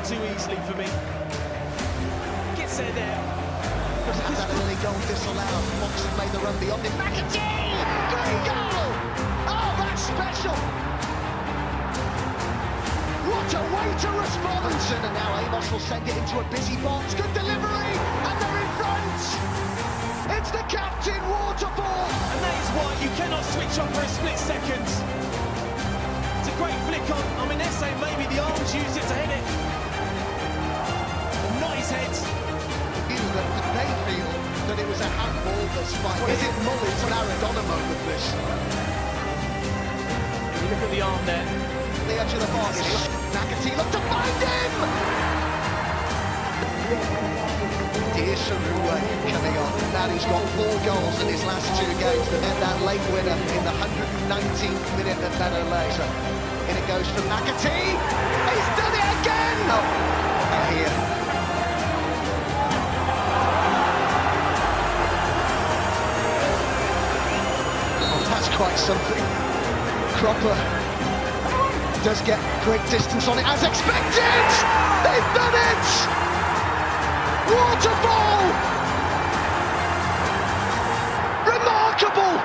too easily for me. Gets there. Has that early goal disallowed? Watson made the run beyond him. McAtee! Great goal! Oh, that's special! What a way to respond! And now Amos will send it into a busy box. Good delivery, and they're in front! It's the captain waterfall! And that is why you cannot switch on for a split second. It's a great flick on. I mean, they're saying maybe the arms used it to hit it. Not his head. They feel that it was a handball that's fine. Is it Mullins Maradona moment, this? You look at the arm there. The edge of the box. McAtee looked to find him! Here's Sarua coming on. Now he's got 4 goals in his last 2 games. And then that late winner in the 119th minute at Meadow Lane. In it goes for McAtee. He's done it again! Oh, here. That's quite something. Cropper does get great distance on it as expected! They've done it! Waterfall! Remarkable!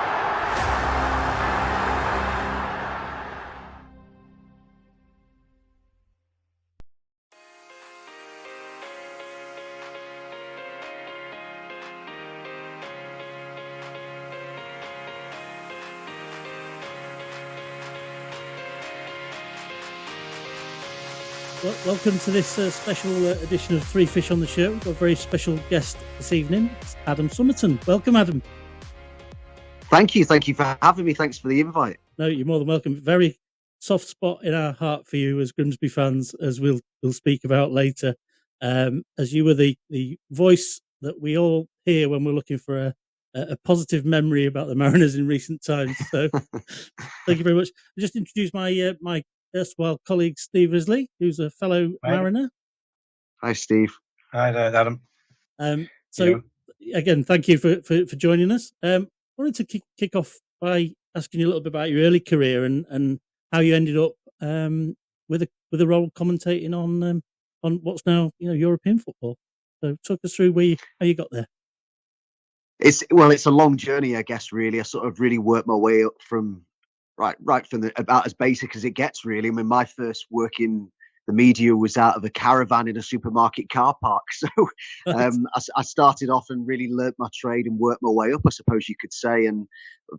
Well, welcome to this special edition of Three Fish on the Show. We've got a very special guest this evening. It's Adam Summerton. Welcome, Adam. Thank you for having me. Thanks for the invite. No, you're more than welcome. Very soft spot in our heart for you as Grimsby fans, as we'll speak about later. As you were the voice that we all hear when we're looking for a positive memory about the Mariners in recent times. So thank you very much. I just introduced my my erstwhile colleague Steve Risley, who's a fellow Mariner. Hi, Steve. Hi there, Adam. Again, thank you for joining us. I wanted to kick off by asking you a little bit about your early career and how you ended up with a role commentating on what's now European football. So talk us through how you got there. It's a long journey, I guess. Really, I sort of really worked my way up from right from about as basic as it gets. Really, I mean, my first work in the media was out of a caravan in a supermarket car park. So I started off and really learnt my trade and worked my way up, I suppose you could say, and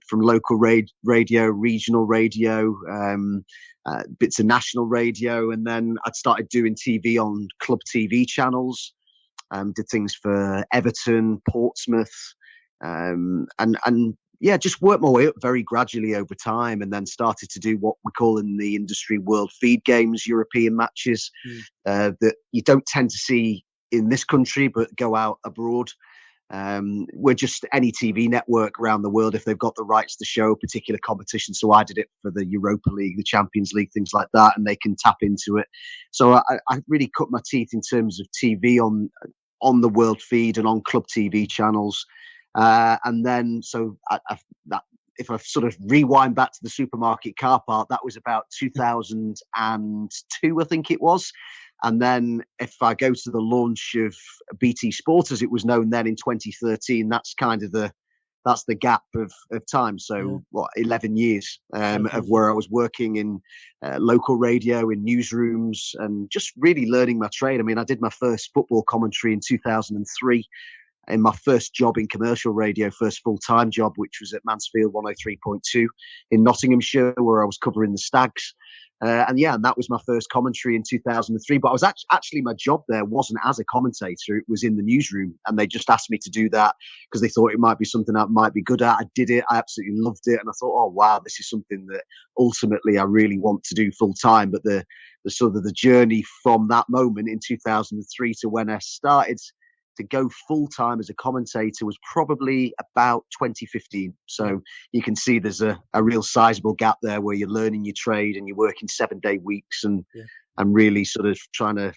from local radio, regional radio, bits of national radio, and then I'd started doing TV on club TV channels. Did things for Everton, Portsmouth, and just worked my way up very gradually over time, and then started to do what we call in the industry world feed games, European matches that you don't tend to see in this country, but go out abroad. We're just any TV network around the world if they've got the rights to show a particular competition. So I did it for the Europa League, the Champions League, things like that, and they can tap into it. So I really cut my teeth in terms of TV on the world feed and on club TV channels. And then, if I sort of rewind back to the supermarket car park, that was about 2002, I think it was. And then if I go to the launch of BT Sport, as it was known then in 2013, that's kind of that's the gap of time. So 11 years of where I was working in local radio, in newsrooms, and just really learning my trade. I mean, I did my first football commentary in 2003. In my first job in commercial radio, first full-time job, which was at Mansfield 103.2 in Nottinghamshire, where I was covering the Stags. And that was my first commentary in 2003. But I was actually my job there wasn't as a commentator. It was in the newsroom. And they just asked me to do that because they thought it might be something I might be good at. I did it. I absolutely loved it. And I thought, oh, wow, this is something that ultimately I really want to do full time. But the sort of the journey from that moment in 2003 to when I started to go full time as a commentator was probably about 2015. So you can see there's a real sizable gap there where you're learning your trade and you're working 7-day weeks and really sort of trying to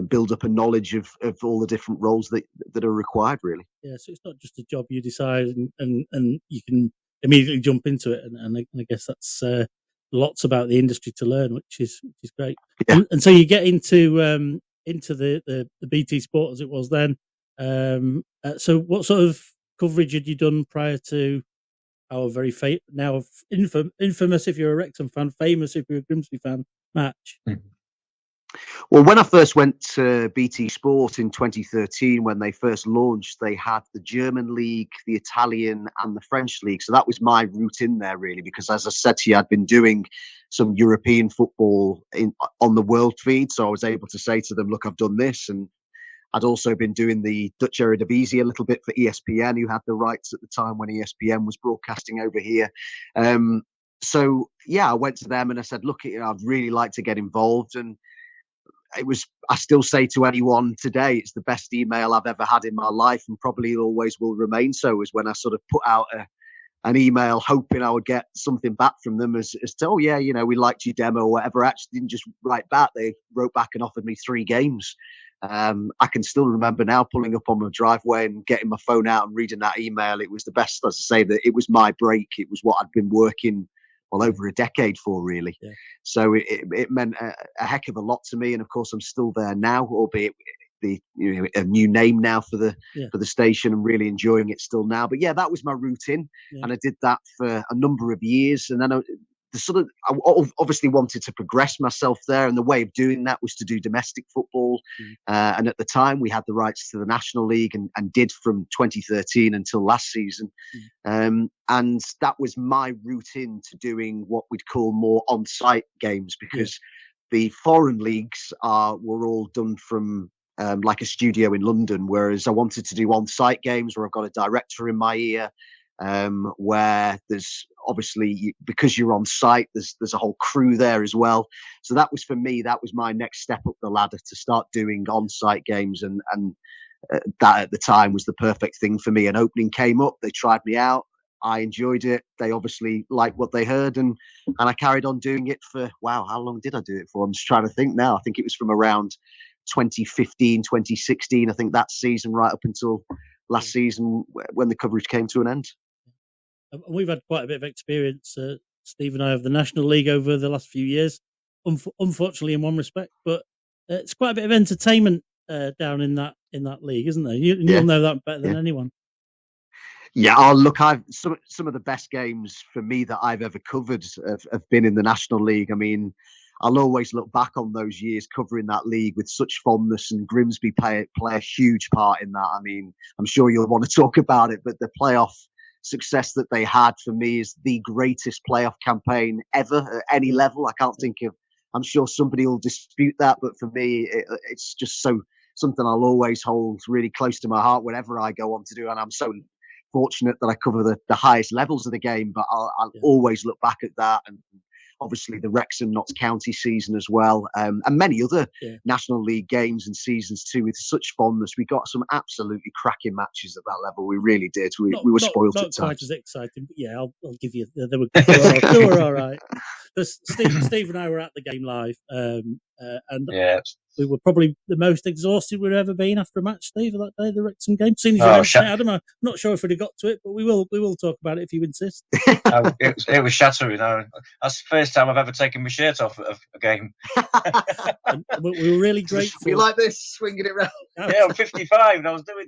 build up a knowledge of all the different roles that are required, really. Yeah, so it's not just a job you decide and you can immediately jump into it. And I guess that's lots about the industry to learn, which is great. Yeah. And so you get into the BT Sport as it was then. So what sort of coverage had you done prior to our very now infamous, if you're a Wrexham fan, famous if you're a Grimsby fan, match? Well, when I first went to BT Sport in 2013, when they first launched, they had the German league, the Italian and the French league. So that was my route in there, really, because as I said to you, I'd been doing some European football on the world feed. So I was able to say to them, look, I've done this. And I'd also been doing the Dutch Eredivisie a little bit for ESPN, who had the rights at the time when ESPN was broadcasting over here. So, yeah, I went to them and I said, look, I'd really like to get involved. And I still say to anyone today, it's the best email I've ever had in my life, and probably always will remain so, is when I sort of put out an email hoping I would get something back from them as to, oh yeah, we liked your demo or whatever. I actually didn't just write back. They wrote back and offered me 3 games. I can still remember now pulling up on my driveway and getting my phone out and reading that email. It was the best, as I say, that it was my break. It was what I'd been working over a decade for, really. Yeah. So it meant a heck of a lot to me. And of course, I'm still there now, albeit a new name now for the station, and really enjoying it still now. But yeah, that was my route in, and I did that for a number of years. And then I obviously wanted to progress myself there, and the way of doing that was to do domestic football. And at the time, we had the rights to the National League, and did from 2013 until last season. And that was my route into doing what we'd call more on-site games, because the foreign leagues were all done from like a studio in London, whereas I wanted to do on-site games where I've got a director in my ear, where there's obviously, because you're on site, there's a whole crew there as well. So that was, for me, that was my next step up the ladder, to start doing on-site games, and that at the time was the perfect thing for me. An opening came up, they tried me out, I enjoyed it, they obviously liked what they heard, and I carried on doing it for, wow, how long did I do it for? I'm just trying to think now. I think it was from around 2015, 2016, I think, that season, right up until last season when the coverage came to an end. We've had quite a bit of experience, Steve and I, of the National League over the last few years, unfortunately in one respect, but it's quite a bit of entertainment down in that league, isn't there? You'll know that better than anyone. Yeah, look, some of the best games for me that I've ever covered have been in the National League. I mean, I'll always look back on those years covering that league with such fondness, and Grimsby play a huge part in that. I mean, I'm sure you'll want to talk about it, but the playoff success that they had, for me, is the greatest playoff campaign ever at any level. I can't think of, I'm sure somebody will dispute that, but for me, it's just something I'll always hold really close to my heart whenever I go on to do. And I'm so fortunate that I cover the highest levels of the game, but I'll always look back at that. And obviously the Wrexham Notts County season as well, and many other National League games and seasons too, with such fondness. We got some absolutely cracking matches at that level. We really did. We were spoiled at times. Not quite as exciting, but yeah, I'll give you. They were all right. Steve and I were at the game live, and we were probably the most exhausted we've ever been after a match, Steve, that day, the Wrexham game. Seeing as Adam, I'm not sure if we'd have got to it, but we will talk about it if you insist. It was shattering. That's the first time I've ever taken my shirt off of a game. And we were really grateful. You like this, swinging it round? Yeah, I'm 55 and I was doing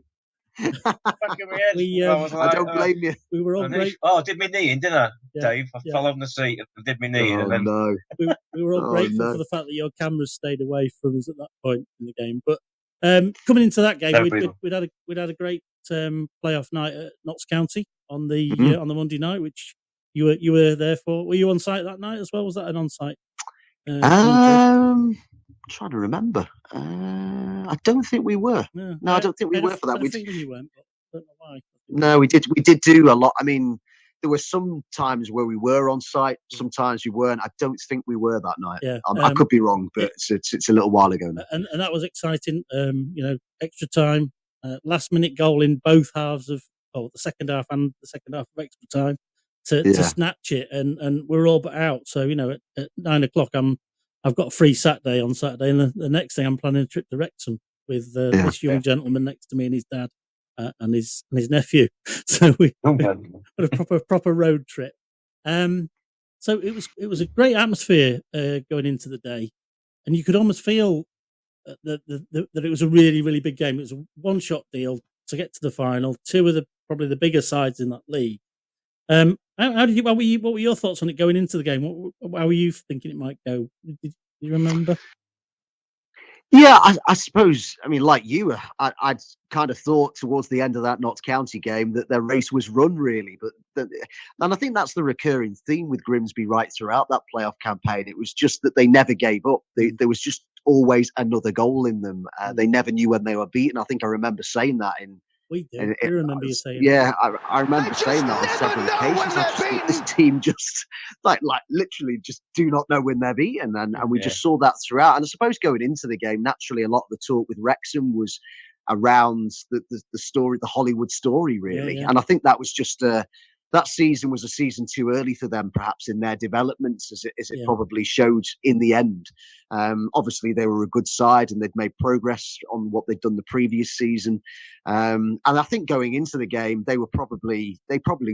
back in my head. I don't blame you. We were all grateful. I did my knee in, didn't I, Dave? I fell on the seat and did my knee in. No. We were all grateful for the fact that your cameras stayed away from us at that point in the game. But coming into that game, we'd had a great playoff night at Notts County on the Monday night, which you were there for. Were you on site that night as well? Was that an on-site? I'm trying to remember. I don't think we were. No, I don't think we were for that. You weren't, but I don't know why. No, we did do a lot. I mean, there were some times where we were on site, sometimes we weren't. I don't think we were that night. Yeah, I could be wrong, but it's a little while ago now. And that was exciting. Extra time, last minute goal in both halves of the second half and the second half of extra time to snatch it, and we're all but out. So at 9 o'clock, I've got a free Saturday on Saturday, and the next thing I'm planning a trip to Wrexham with this young gentleman next to me and his dad and his nephew. So we had a proper road trip. So So it was a great atmosphere going into the day, and you could almost feel that it was a really, really big game. It was a one-shot deal to get to the final. Two of probably the bigger sides in that league. How did you? What were your thoughts on it going into the game? How were you thinking it might go? Did you remember? Yeah, I suppose. I mean, like you, I'd kind of thought towards the end of that Notts County game that their race was run, really. And I think that's the recurring theme with Grimsby right throughout that playoff campaign. It was just that they never gave up. There was just always another goal in them. They never knew when they were beaten. I think I remember saying that in. We do. I remember you saying. Yeah, I remember saying that on several occasions. I just thought this team just like literally just do not know when they're beaten, and we just saw that throughout. And I suppose going into the game, naturally, a lot of the talk with Wrexham was around the story, the Hollywood story, really. And I think that was just that season was a season too early for them, perhaps in their developments, as it probably showed in the end. Obviously, they were a good side and they'd made progress on what they'd done the previous season. And I think going into the game, they probably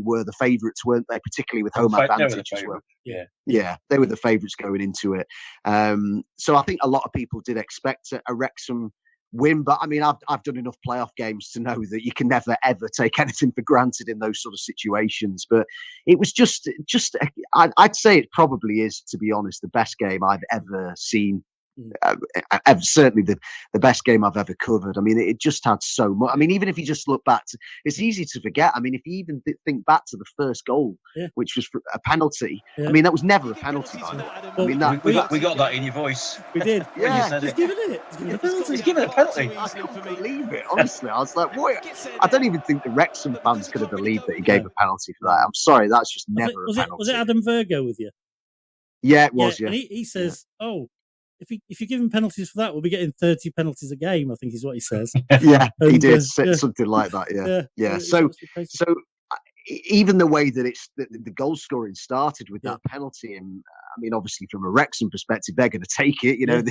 were the favourites, weren't they? Particularly with home advantage as well. Yeah, they were the favourites going into it. So I think a lot of people did expect a Wrexham win, but I mean, I've done enough playoff games to know that you can never ever take anything for granted in those sort of situations. But it was just I'd say it probably is, to be honest, the best game I've ever seen. Certainly the best game I've ever covered. I mean, it just had so much. I mean, even if you just look back, it's easy to forget. I mean, if you even think back to the first goal, which was a penalty. I mean, that was never a penalty. By the way. I mean, we got that in your voice. We did. Yeah, just give it. Just give it a penalty. I couldn't believe it. Honestly, I was like, "What?" I don't even think the Wrexham fans could have believed that he gave a penalty for that. I'm sorry, that's just never a penalty. Was it Adam Virgo with you? Yeah, it was. Yeah, and he says, "Oh, if you're giving penalties for that, we'll be getting 30 penalties a game," I think is what he says. Yeah, he did say something like that. Yeah. So even the way that the goal scoring started with that penalty, and I mean, obviously from a Wrexham perspective, they're going to take it. You know,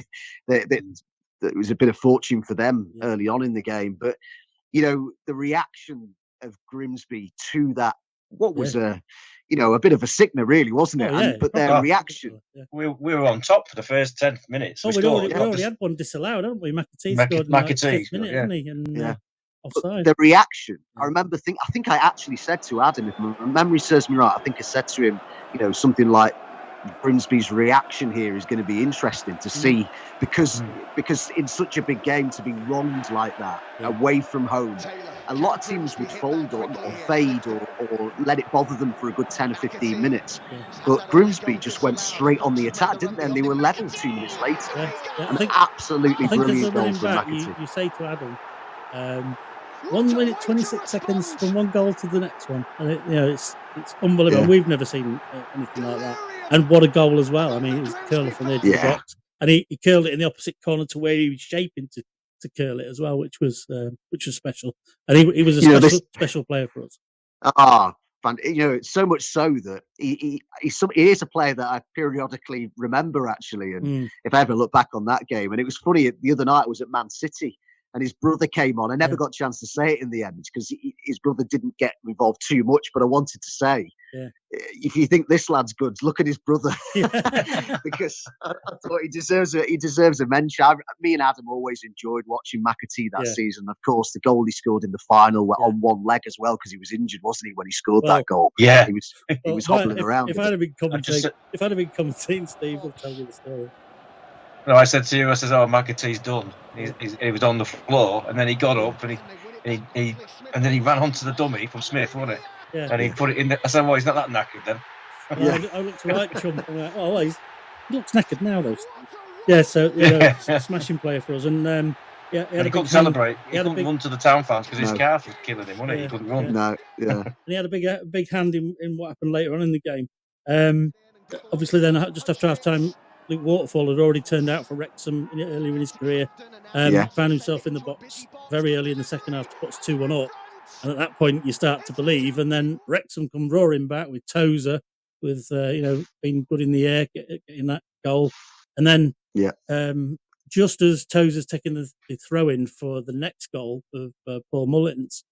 it was a bit of fortune for them early on in the game, but you know, the reaction of Grimsby to that, what was a bit of a sickener, really, wasn't it? But their reaction. We were on top for the first 10 minutes. We already had one disallowed, haven't we? McAtee scored in the 5th minute, didn't he? And offside. The reaction, I remember, I think I actually said to Adam, if my memory serves me right, I think I said to him, something like, Grimsby's reaction here is going to be interesting to see, because in such a big game, to be wronged like that away from home, a lot of teams would fold or fade or let it bother them for a good 10 or 15 minutes. But Grimsby just went straight on the attack, didn't they? And they were level 2 minutes later. Absolutely brilliant goal from McAtee. You say to Adam, 1 minute 26 seconds from one goal to the next one, and it's unbelievable. We've never seen anything like that. And what a goal as well. I mean, it was a curler from there to the box, and he curled it in the opposite corner to where he was shaping to curl it as well, which was special. And he was a special player for us. So much so that he is a player that I periodically remember, actually. And if I ever look back on that game, and it was funny, the other night I was at Man City, and his brother came on. I never got a chance to say it in the end because his brother didn't get involved too much, but I wanted to say, if you think this lad's good, look at his brother. Because I thought he deserves a mention. Me and Adam always enjoyed watching McAtee that season. Of course, the goal he scored in the final were on one leg as well, because he was injured, wasn't he, when he scored that goal? Yeah, he was hobbling around. If I'd have been commentating, Steve will tell you the story. No, I said to you, McAtee's done. He was on the floor, and then he got up and he ran onto the dummy from Smith, wasn't it? Yeah. And he put it in. I said, well, he's not that knackered then. I looked right chump. I'm like, oh, he looks knackered now, though. Yeah, so smashing player for us, and he couldn't celebrate. He couldn't run to the town fans because his calf was killing him, wasn't it? He couldn't run. No, and he had a big hand in what happened later on in the game. Obviously, then just after half time, Luke Waterfall had already turned out for Wrexham earlier in his career. Found himself in the box very early in the second half to put us 2-1 up. And at that point, you start to believe. And then Wrexham come roaring back with Tozer, with being good in the air, getting that goal. And then just as Tozer's taking the throw-in for the next goal of Paul Mulliton's,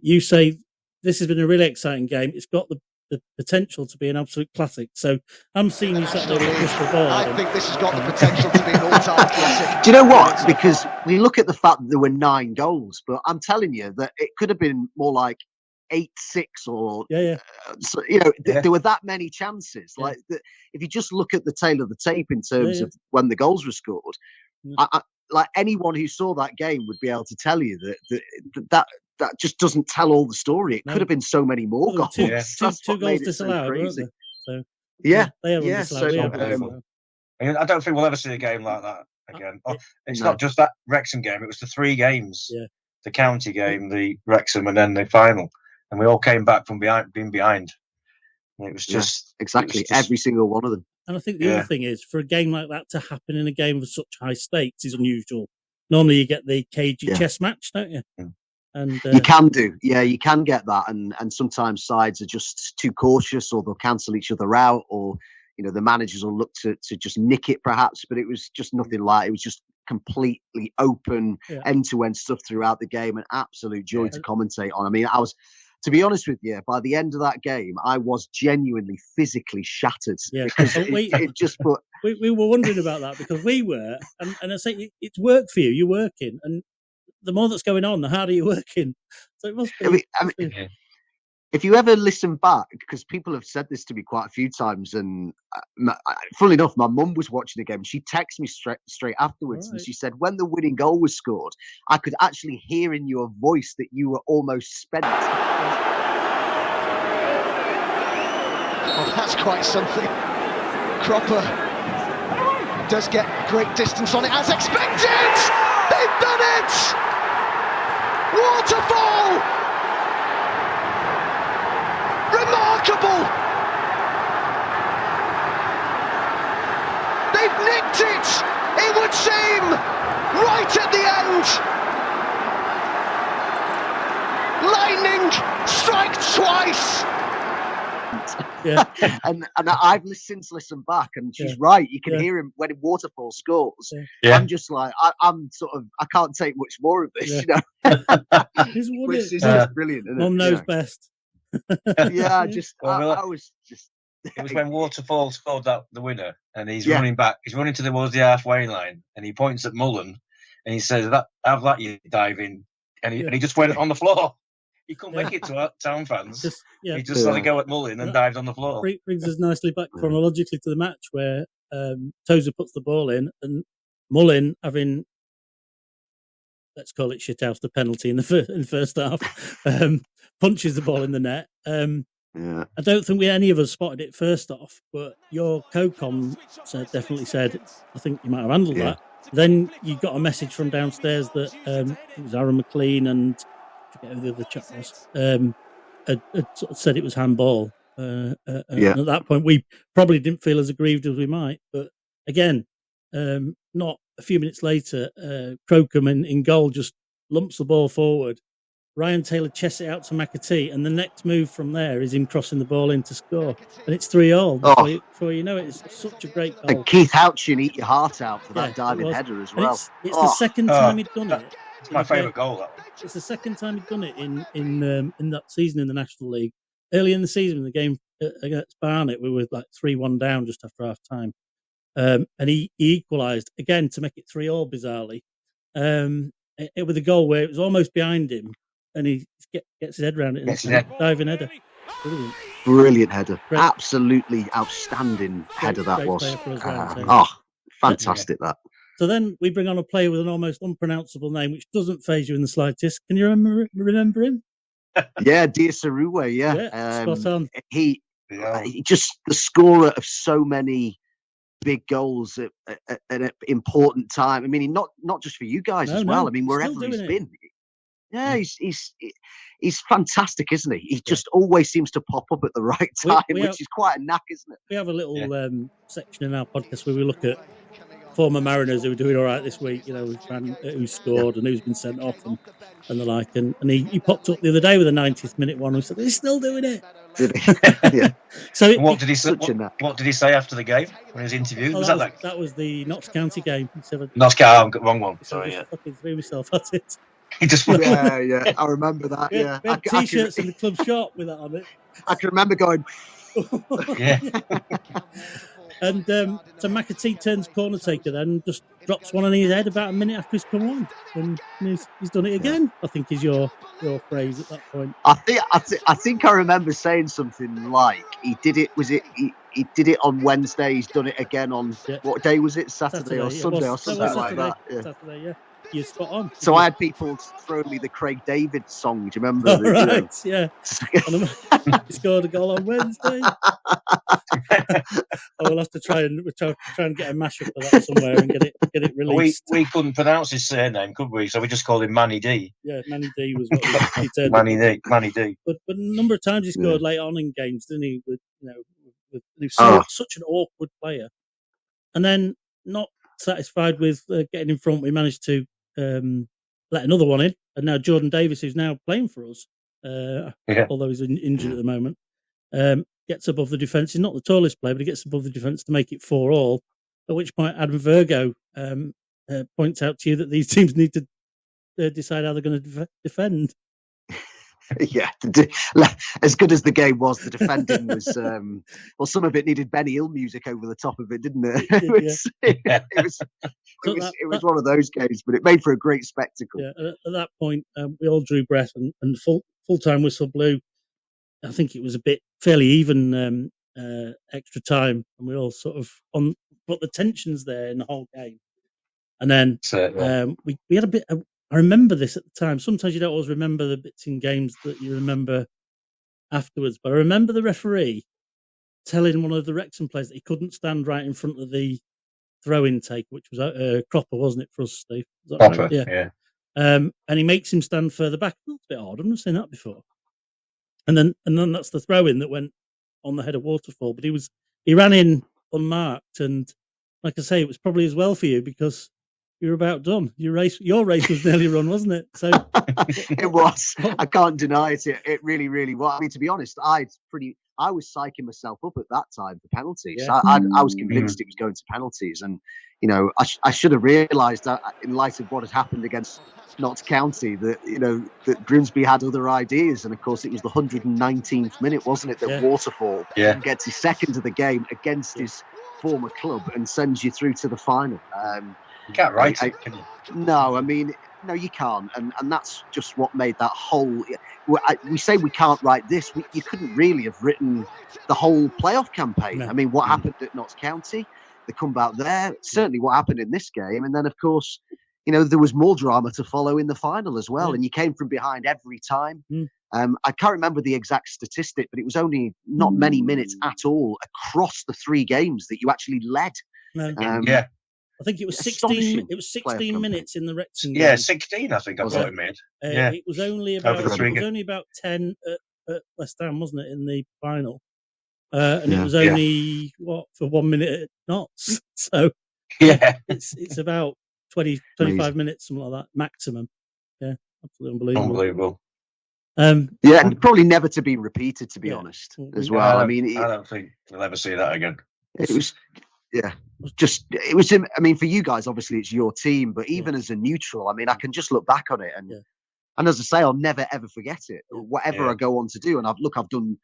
you say, this has been a really exciting game. It's got the potential to be an absolute classic. So I'm seeing you sat there with a crystal ball. I think this has got the potential to be an all-time classic. Do you know what? Because we look at the fact that there were 9 goals, but I'm telling you that it could have been more like 8-6 or so, there were that many chances. Like if you just look at the tail of the tape in terms of when the goals were scored, like anyone who saw that game would be able to tell you that just doesn't tell all the story. It could have been so many more goals. Two goals disallowed, weren't they? So they are disallowed. I don't think we'll ever see a game like that again. It's not just that Wrexham game; it was the 3 games: the county game, the Wrexham, and then the final. And we all came back from being behind. And it was just exactly every single one of them. And I think the other thing is, for a game like that to happen in a game of such high stakes is unusual. Normally, you get the cagey chess match, don't you? And you can you can get that, and sometimes sides are just too cautious, or they'll cancel each other out, or the managers will look to just nick it perhaps. But it was just nothing like it was just completely open, end-to-end stuff throughout the game, an absolute joy to commentate on. I mean, to be honest with you, by the end of that game, I was genuinely physically shattered. Because it just put. We were wondering about that because we were, and I say it's work for you. You're working, and the more that's going on, the harder you're working. So it must be. If you ever listen back, because people have said this to me quite a few times, and funnily enough, my mum was watching the game. She texted me straight afterwards, and she said, when the winning goal was scored, I could actually hear in your voice that you were almost spent. Well, that's quite something. Cropper does get great distance on it, as expected! They've done it! Waterfall! Remarkable! They've nicked it, it would seem, right at the end. Lightning strikes twice. And I've since listened back, and she's right. You can hear him when Waterfall scores. I'm just like, I'm sort of, I can't take much more of this, Which is just brilliant. Mum knows best. I was just. It was when Waterfall scored the winner, and he's running back. He's running towards the halfway line, and he points at Mullen, and he says, "Have that, you diving," and he just went on the floor. He couldn't make it to our town fans. He just let it go at Mullen and dived on the floor. Brings us nicely back chronologically to the match where Tozer puts the ball in, and Mullen, having, let's call it shit out the penalty in the first half, punches the ball in the net. I don't think any of us spotted it first off, but your co-com definitely said, I think you might have handled that. Then you got a message from downstairs that it was Aaron McLean and I forget who the other chap was, had sort of said it was handball. And at that point, we probably didn't feel as aggrieved as we might. But again, not a few minutes later, Crocombe in goal just lumps the ball forward. Ryan Taylor chests it out to McAtee, and the next move from there is him crossing the ball in to score. And it's 3-3 before you know it. It's such a great goal. And Keith Houchin eat your heart out for that diving header as well. It's the second time he'd done it. It's my favourite goal. It's the second time he'd done it in that season in the National League. Early in the season, in the game against Barnet, we were like 3-1 down just after half time. And he equalised again to make it 3-3 bizarrely. It was a goal where it was almost behind him, and he gets his head around it and diving header. Brilliant header. Great. Absolutely outstanding header that was. Fantastic that. So then we bring on a player with an almost unpronounceable name, which doesn't faze you in the slightest. Can you remember him? Dear Saruwe, spot on. He just the scorer of so many big goals at an important time. I mean, not just for you guys as well. I mean, wherever he's been. Yeah, he's fantastic, isn't he? He just always seems to pop up at the right time, which is quite a knack, isn't it? We have a little section in our podcast where we look at former Mariners who are doing all right this week, who scored and who's been sent off and the like. And he popped up the other day with a 90th minute one. We said, he's still doing it. Did he? Yeah. So what did he say? What did he say after the game when he was interviewed? That was the Notts County game. Notts County, wrong one. Sorry, fucking threw myself at it. He just Yeah, I remember that. We Yeah, had T-shirts in the club shop with that on it. I can remember going. yeah. And so McAtee turns corner taker, then just drops one on his head about a minute after he's come on, and he's done it again. I think is your phrase at that point. I think I remember saying something like he did it. Was it he did it on Wednesday? He's done it again on what day was it? Saturday or Sunday or something like that. Yeah. Saturday, yeah. You're spot on. So I had people throwing me the Craig David song. Do you remember? Oh, right, yeah. He scored a goal on Wednesday. We'll have to try and get a mashup of that somewhere and get it released. We couldn't pronounce his surname, could we? So we just called him Manny D. Yeah, Manny D was what he turned. Manny D. But a number of times he scored late on in games, didn't he? He was such an awkward player, and then not satisfied with getting in front, we managed to let another one in, and now Jordan Davis, who's now playing for us, although he's injured at the moment, gets above the defence. He's not the tallest player, but he gets above the defence to make it 4-4. At which point, Adam Virgo points out to you that these teams need to decide how they're going to defend. Yeah, as good as the game was, the defending was some of it needed Benny Hill music over the top of it, didn't it? It was one of those games, but it made for a great spectacle. Yeah, at that point, we all drew breath, and full time whistle blew. I think it was a bit fairly even extra time, and we all sort of but the tensions there in the whole game. And then we had a bit. I remember this at the time. Sometimes you don't always remember the bits in games that you remember afterwards. But I remember the referee telling one of the Wrexham players that he couldn't stand right in front of the throw-in take, which was Cropper, wasn't it, for us, Steve? Is that Cropper, right? Yeah. And he makes him stand further back. That's a bit odd. I've never seen that before. And then that's the throw-in that went on the head of Waterfall. But he ran in unmarked, and like I say, it was probably as well for you because you're about done. Your race was nearly run, wasn't it? So it was. I can't deny it. It really, really was. I mean, to be honest, I was psyching myself up at that time for penalties. Yeah. I was convinced it was going to penalties, and I should have realised that in light of what had happened against Notts County, that Grimsby had other ideas, and of course it was the 119th minute, wasn't it, that Waterfall gets his second of the game against his former club and sends you through to the final. You can't write it, can you? No, I mean, no, you can't. And that's just what made that whole... We say we can't write this. You couldn't really have written the whole playoff campaign. No. I mean, what happened at Notts County, the comeback there, certainly what happened in this game. And then, of course, there was more drama to follow in the final as well. And you came from behind every time. I can't remember the exact statistic, but it was only not many minutes at all across the 3 games that you actually led. No. I think it was 16. It was 16 minutes in the Wrexham game. Yeah, 16. I think I thought it made. It was only about 10 at West Ham, wasn't it, in the final? And it was only for 1 minute at Notts. So it's about 25 minutes, something like that, maximum. Yeah, absolutely unbelievable. And probably never to be repeated, to be honest, as well. I don't think we'll ever see that again. It was. Yeah, it was. I mean, for you guys, obviously, it's your team, but even as a neutral, I mean, I can just look back on it, and as I say, I'll never ever forget it. Whatever I go on to do, and I've done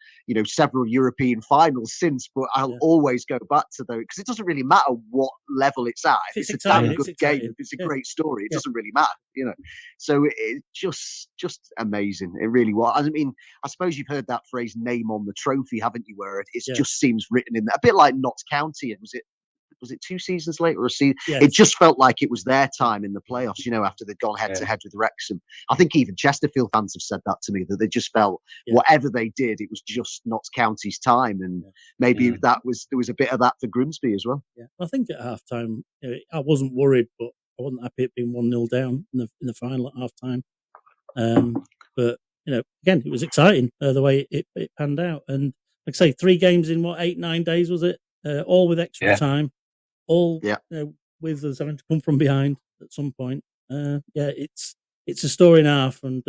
several European finals since, but I'll always go back to those because it doesn't really matter what level it's at. If it's a damn good game, if it's a great story, it doesn't really matter, So it's just amazing. It really was. I mean, I suppose you've heard that phrase "name on the trophy," haven't you? Where it just seems written in there, a bit like Notts County. And was it 2 seasons later or a season? Yes. It just felt like it was their time in the playoffs, after they'd gone head to head with Wrexham. I think even Chesterfield fans have said that to me, that they just felt whatever they did, it was just Notts County's time. And maybe there was a bit of that for Grimsby as well. Yeah, I think at half time, I wasn't worried, but I wasn't happy at being 1-0 down in the final at half time. But, again, it was exciting the way it panned out. And like I say, 3 games in 8-9 days, was it? All with extra time. All with us having to come from behind at some point. It's a story and a half, and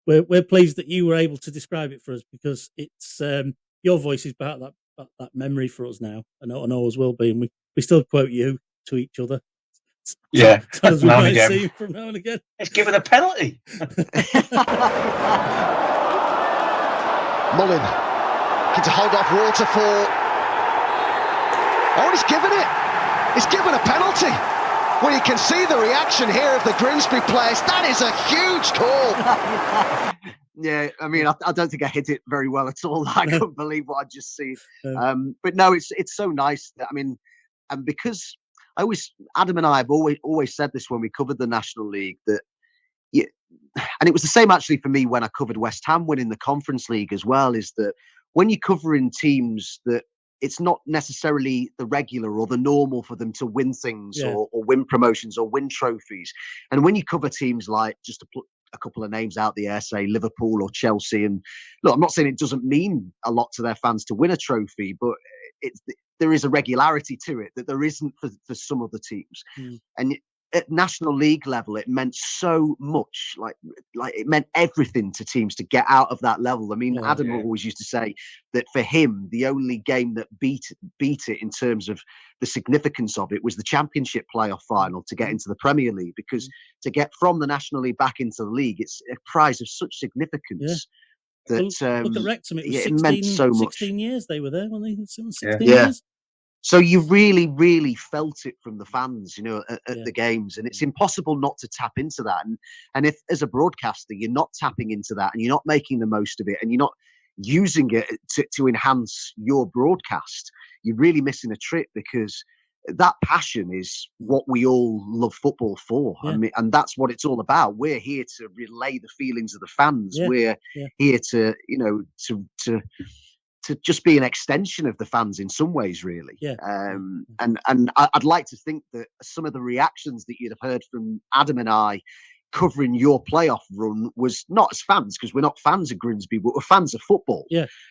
we're pleased that you were able to describe it for us because it's your voice is part of that memory for us now, and always will be. And we still quote you to each other Yeah, as we now and might again. see from now and again. It's given a penalty. Mullin looking to hold off Waterfall. Oh, he's given it. He's given a penalty. Well, you can see the reaction here of the Grimsby players. That is a huge call. Yeah, I mean, I don't think I hit it very well at all. I couldn't believe what I'd just seen. But no, it's so nice that, I mean, and because Adam and I have always said this when we covered the National League, that and it was the same actually for me when I covered West Ham winning the Conference League as well, is that when you're covering teams that it's not necessarily the regular or the normal for them to win things or win promotions or win trophies. And when you cover teams like, just to put a couple of names out the air, say Liverpool or Chelsea, and look, I'm not saying it doesn't mean a lot to their fans to win a trophy, but there is a regularity to it that there isn't for some other teams. And at National League level, it meant so much, like it meant everything to teams to get out of that level. I mean, Adam always used to say that for him, the only game that beat it in terms of the significance of it was the Championship playoff final to get into the Premier League, because to get from the National League back into the league, it's a prize of such significance. That look at Wrexham, it was it meant so much. 16 years they were there, when they 16 years. So you really, really felt it from the fans, you know, at the games, and it's impossible not to tap into that. And if, as a broadcaster, you're not tapping into that and you're not making the most of it and you're not using it to enhance your broadcast, you're really missing a trick, because that passion is what we all love football for. I mean, and that's what it's all about. We're here to relay the feelings of the fans. We're here to, you know, to just be an extension of the fans in some ways, really. And I'd like to think that some of the reactions that you'd have heard from Adam and I covering your playoff run was not as fans, because we're not fans of Grimsby, but we're fans of football.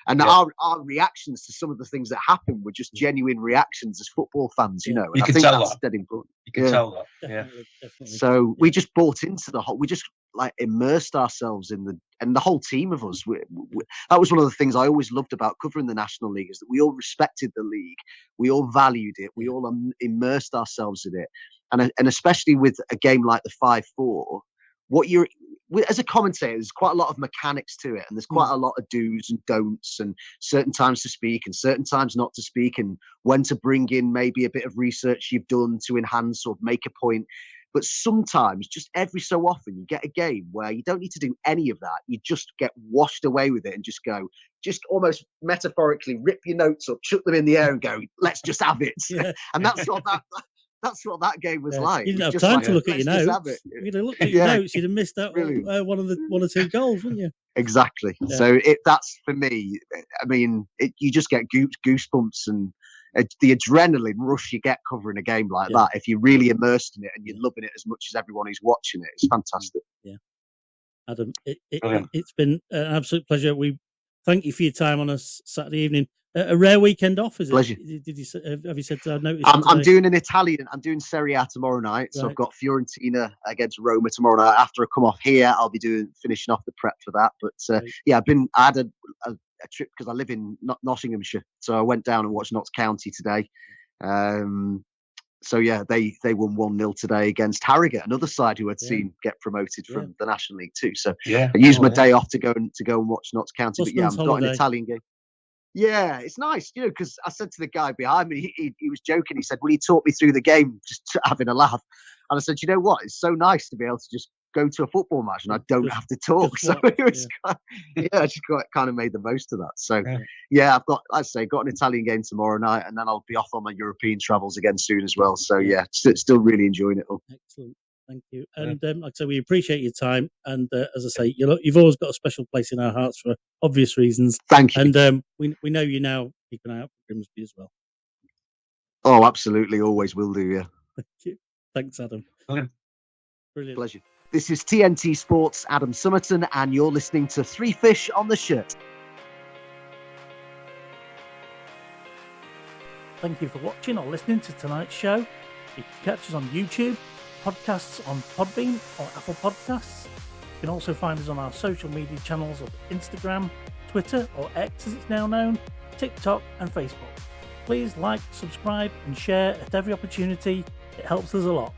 And our reactions to some of the things that happened were just genuine reactions as football fans, you know. And You I can think tell that's that. dead important. You can tell that. Definitely. So we just bought into the whole. We just like immersed ourselves in the whole team of us. That was one of the things I always loved about covering the National League, is that we all respected the league, we all valued it, we all immersed ourselves in it, and especially with a game like the 5-4. As a commentator, there's quite a lot of mechanics to it, and there's quite a lot of do's and don'ts, and certain times to speak and certain times not to speak, and when to bring in maybe a bit of research you've done to enhance or make a point. But sometimes, just every so often, you get a game where you don't need to do any of that. You just get washed away with it and just almost metaphorically rip your notes up, chuck them in the air and go, let's just have it. And that's what that game was like. You didn't have Just time like, to look at your notes. You'd have looked at your notes, you'd have missed out one or two goals, wouldn't you? Exactly. So that's, for me, I mean, you just get goosebumps and the adrenaline rush you get covering a game like that. If you're really immersed in it and you're loving it as much as everyone who's watching it, it's fantastic. Adam, it's been an absolute pleasure. We thank you for your time on a Saturday evening. A rare weekend off, is it? Pleasure. Have you said? I noticed. I'm doing an Italian. I'm doing Serie A tomorrow night, so I've got Fiorentina against Roma tomorrow night. After I come off here, I'll be finishing off the prep for that. But I had a trip because I live in Nottinghamshire, so I went down and watched Notts County today. So they won 1-0 today against Harrogate, another side who I'd seen get promoted from the National League too. So I used my day off to go and watch Notts County. But I've got an Italian game. Yeah, it's nice, you know, because I said to the guy behind me, he was joking. He said, "Will you talk me through the game?" Just having a laugh. And I said, "You know what? It's so nice to be able to just go to a football match and I don't have to talk." So it was I just kind of made the most of that. So I've got, got an Italian game tomorrow night, and then I'll be off on my European travels again soon as well. So still really enjoying it all. Excellent. Thank you. And like I say, we appreciate your time. And as I say, you've always got a special place in our hearts for obvious reasons. Thank you. And we know you now keep an eye out for Grimsby as well. Oh, absolutely. Always will do, yeah. Thank you. Thanks, Adam. Okay. Brilliant. Pleasure. This is TNT Sports, Adam Summerton, and you're listening to Three Fish on the Shirt. Thank you for watching or listening to tonight's show. You can catch us on YouTube, podcasts on Podbean or Apple Podcasts. You can also find us on our social media channels of Instagram, Twitter or X as it's now known, TikTok and Facebook. Please like, subscribe and share at every opportunity. It helps us a lot.